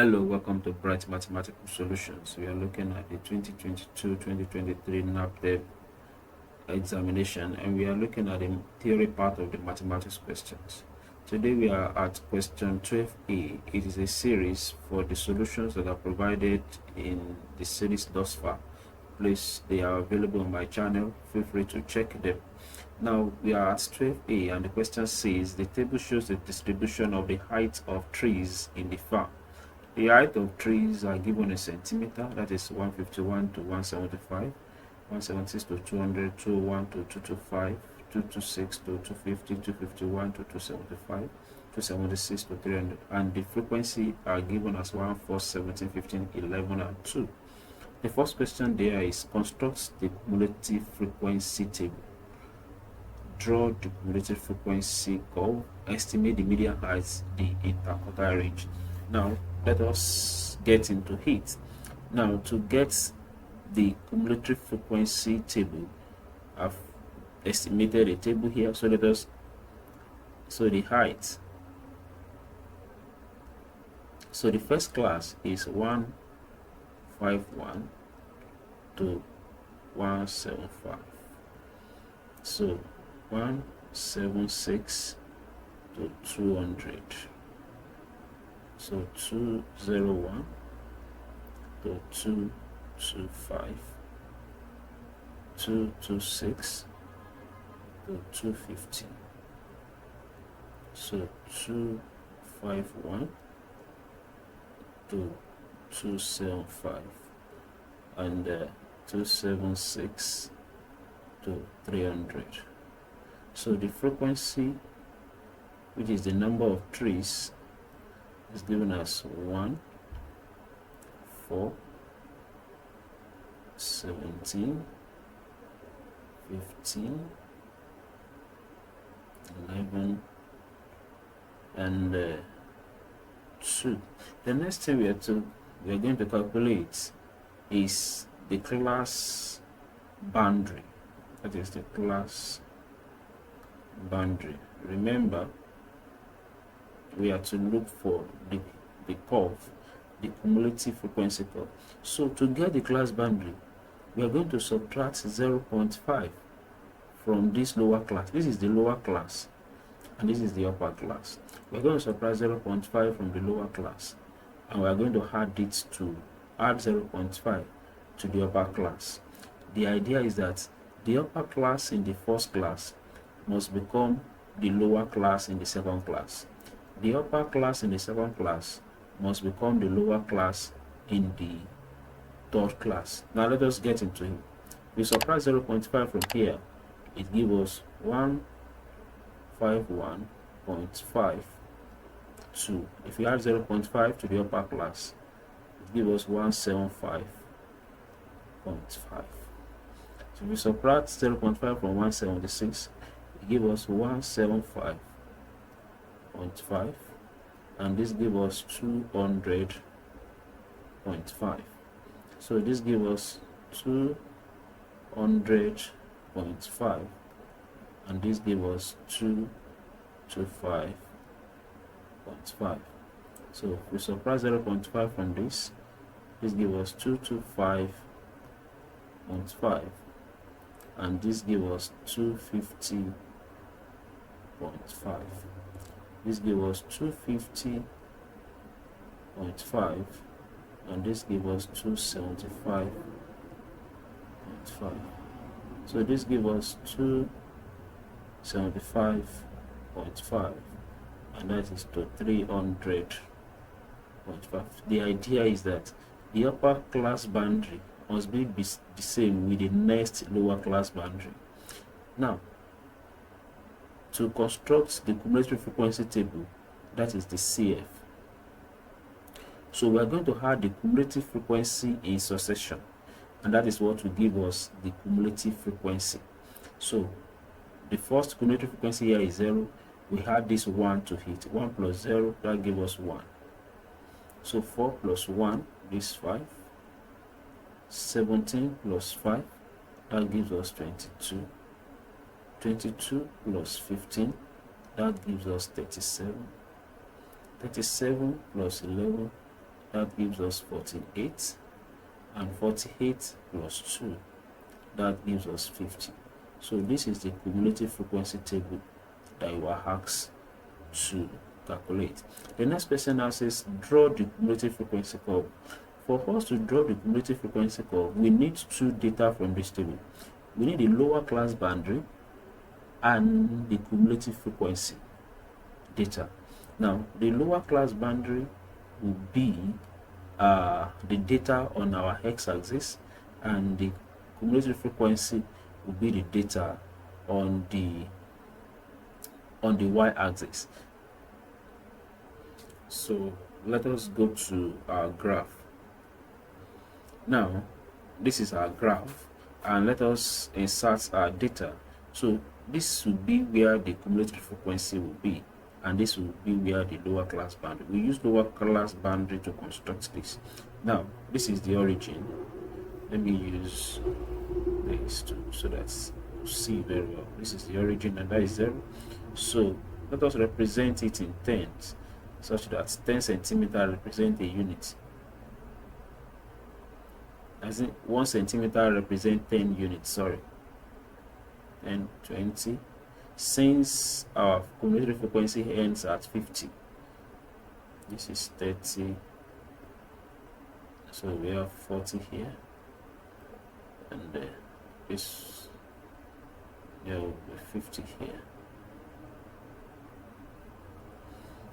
Hello, welcome to Bright Mathematical Solutions. We are looking at the 2022-2023 NABTEB examination, and we are looking at the theory part of the mathematics questions. Today we are at question 12A. It is a series for the solutions that are provided in the series thus far. Please, they are available on my channel. Feel free to check them. Now we are at 12A, and the question says the table shows the distribution of the height of trees in the farm. The height of trees are given in centimeter, that is 151 to 175, 176 to 200, 201 to 225, 226 to 250, 251 to 275, 276 to 300, and the frequency are given as 1, 4, 17, 15, 11, and 2. The first question there is construct the cumulative frequency table. Draw the cumulative frequency curve, estimate the median height, the interquartile range. Now, let us get into it. Now, to get the cumulative frequency table, I've estimated a table here. So the height. So the first class is 151 to 175. So 176 to 200. So 201 to 225, 226 to 250. So 251 to 275, and 276 to 300. So the frequency, which is the number of trees, is given as 1, 4, 17, 15, 11, and 2. The next thing we are going to calculate is the class boundary. That is the class boundary. Remember, we are to look for the curve, the cumulative frequency curve. So to get the class boundary, we are going to subtract 0.5 from this lower class. This is the lower class, and this is the upper class. We are going to subtract 0.5 from the lower class, and we are going to add 0.5 to the upper class. The idea is that the upper class in the first class must become the lower class in the second class. The upper class in the second class must become the lower class in the third class. Now let us get into it. We subtract 0.5 from here. It gives us 151.52. If we add 0.5 to the upper class, it gives us 175.5. So we subtract 0.5 from 176, it gives us 175.5, and this gives us 200.5. So this gives us 200.5, and this gives us 225.5. So if we subtract 0.5 from this gives us 225.5, and this gives us 250.5. This gives us 250.5, and this gives us 275.5. So this gives us 275.5, and that is to 300.5. The idea is that the upper class boundary must be the same with the next lower class boundary. Now, to construct the cumulative frequency table, that is the CF. So we are going to add the cumulative frequency in succession, and that is what will give us the cumulative frequency. So the first cumulative frequency here is 0. We add this 1 to it. 1 plus 0, that gives us 1. So 4 plus 1 is 5. 17 plus 5, that gives us 22. 22 plus 15, that gives us 37. 37 plus 11, that gives us 48, and 48 plus 2, that gives us 50. So this is the cumulative frequency table that you are asked to calculate. The next question now says draw the cumulative frequency curve. For us to draw the cumulative frequency curve, we need two data from this table. We need the lower class boundary and the cumulative frequency data. Now the lower class boundary will be the data on our x-axis, and the cumulative frequency will be the data on the y-axis. So let us go to our graph. Now this is our graph, and let us insert our data. So this will be where the cumulative frequency will be, and this will be where the lower class boundary. We use lower class boundary to construct this. Now this is the origin. Let me use this so that you see very well. This is the origin, and that is 0. So let us represent it in tens, such that 10 centimeter represent a unit. As in 1 centimeter represent 10 units, sorry, and 20. Since our cumulative frequency ends at 50, this is 30, so we have 40 here, and this, there will be 50 here.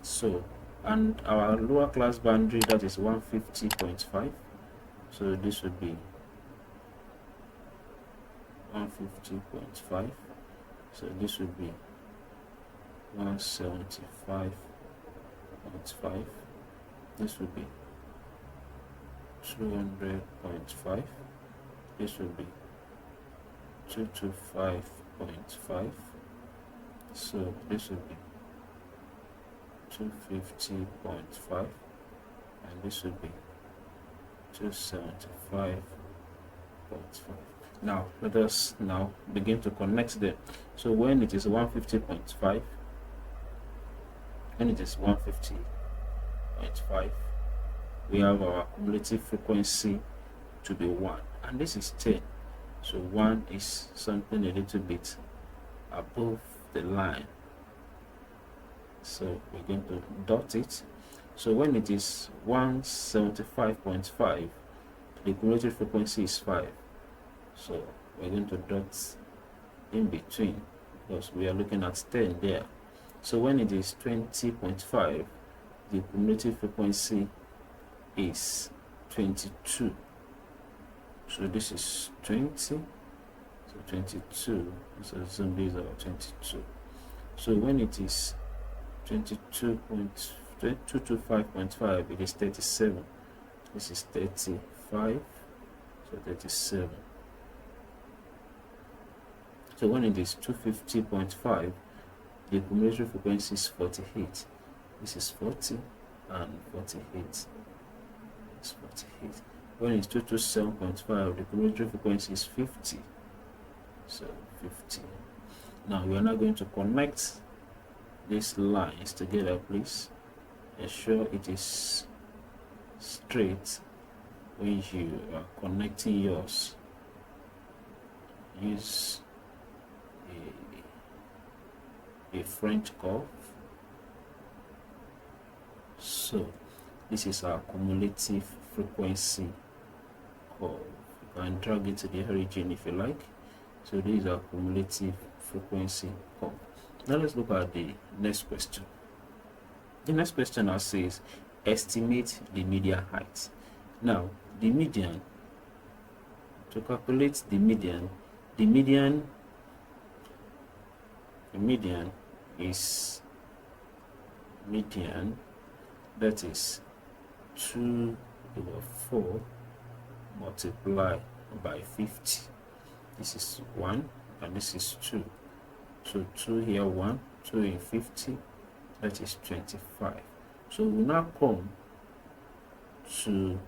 So, and our lower class boundary, that is 150.5, so this would be 150.5, so this would be 175.5, this would be 200.5, this would be 225.5, so this would be 250.5, and this would be 275.5. Now let us now begin to connect them. So when it is 150.5, when it is 150.5, we have our cumulative frequency to be 1, and this is 10. So 1 is something a little bit above the line, so we're going to dot it. So when it is 175.5, the cumulative frequency is 5, so we're going to dot in between, because we are looking at 10 there. So when it is 20.5, the cumulative frequency is 22, so this is 20, so 22, so zoom these are 22. So when it is 225.5, it is 37, this is 35, so 37. So when it is 250.5, the cumulative frequency is 48, this is 40 and 48, it's 48. When it's 227.5, the cumulative frequency is 50, so 50. Now we are now going to connect these lines together. Please ensure it is straight when you are connecting yours. Use a French curve. So this is our cumulative frequency curve. You can drag it to the origin if you like. So this is our cumulative frequency curve. Now let's look at the next question. The next question now says estimate the median height. Now the median, to calculate the median is that is 2/4 multiplied by 50. This is 1 and this is 2. So 2 here, 1, 2 in 50, that is 25. So we now come to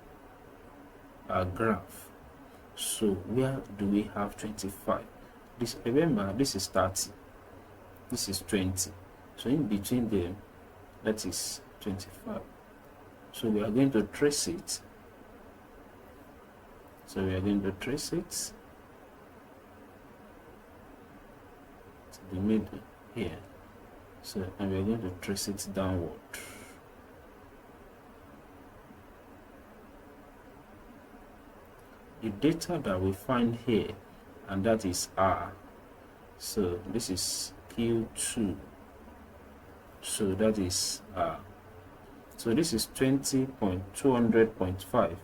our graph. So where do we have 25? This, remember, this is 30, this is 20. So in between them, that is 25. So we are going to trace it. So we are going to trace it to the middle here. So, and we are going to trace it downward. The data that we find here, and that is R. So this is Q2. So that is R. So this is 20.200.5.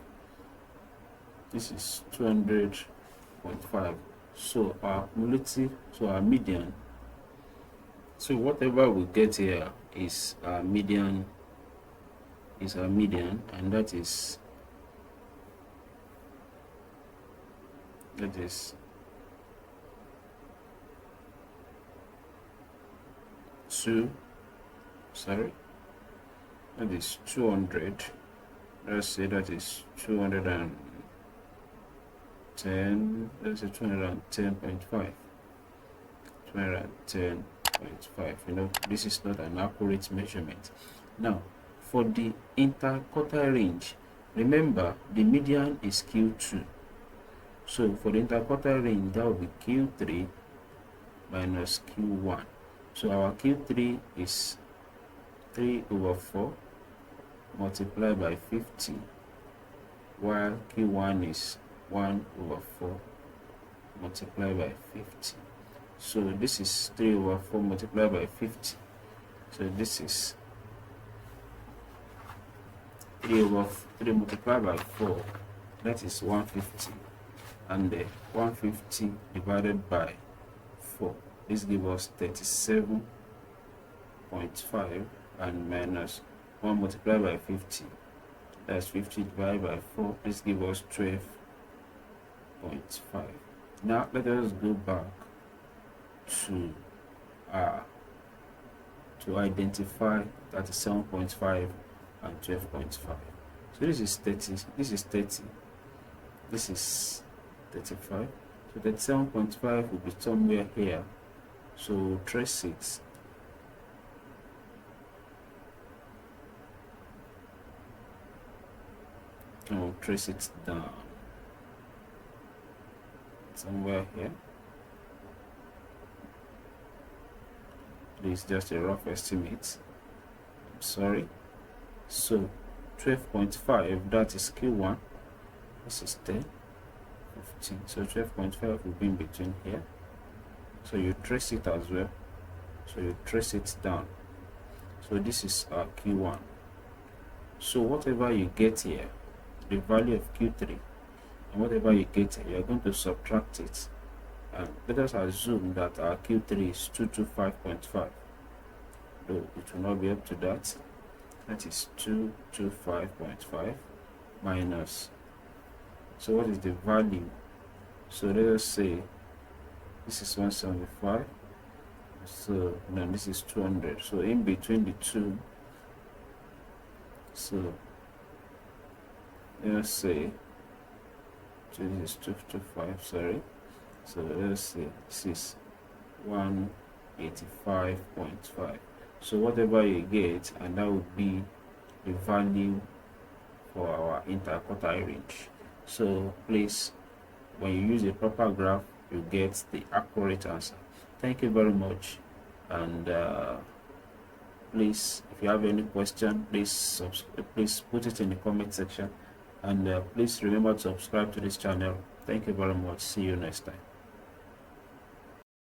This is 200.5. So our cumulative, so our median. So whatever we get here is our median, and that is 200. Let's say that is 210. Let's say 210.5. 210.5. You know, this is not an accurate measurement. Now, for the interquartile range, remember the median is Q2. So for the interquartile range, that will be Q3 minus Q1. So our Q3 is 3/4 multiplied by 50, while Q1 is 1/4 multiplied by 50. So this is 3/4 multiplied by 50. So this is 3/3 multiplied by 4. That is 150. And 150 divided by 4. This gives us 37.5, and minus 1 multiplied by 50. That's 50 divided by 4. This gives us 12.5. Now let us go back to identify 37.5 and 12.5. So this is 30. This is 30. This is 35. So 37.5 will be somewhere here. So we'll trace it. And we'll trace it down somewhere here. This is just a rough estimate. I'm sorry. So 12.5, that is Q1. This is 10, 15. So 12.5 will be in between here. So you trace it as well. So you trace it down. So this is our Q1. So whatever you get here, the value of Q3, and whatever you get here, you're going to subtract it. And let us assume that our Q3 is 225.5. Though it will not be up to that. That is 225.5 minus. So what is the value? So let us say this is 175. So now this is 200. So in between the two, so let's say this is 225. Sorry. So let's say this is 185.5. So whatever you get, and that would be the value for our interquartile range. So please, when you use a proper graph, you get the accurate answer. Thank you very much. And please, if you have any question, please put it in the comment section. And please remember to subscribe to this channel. Thank you very much. See you next time.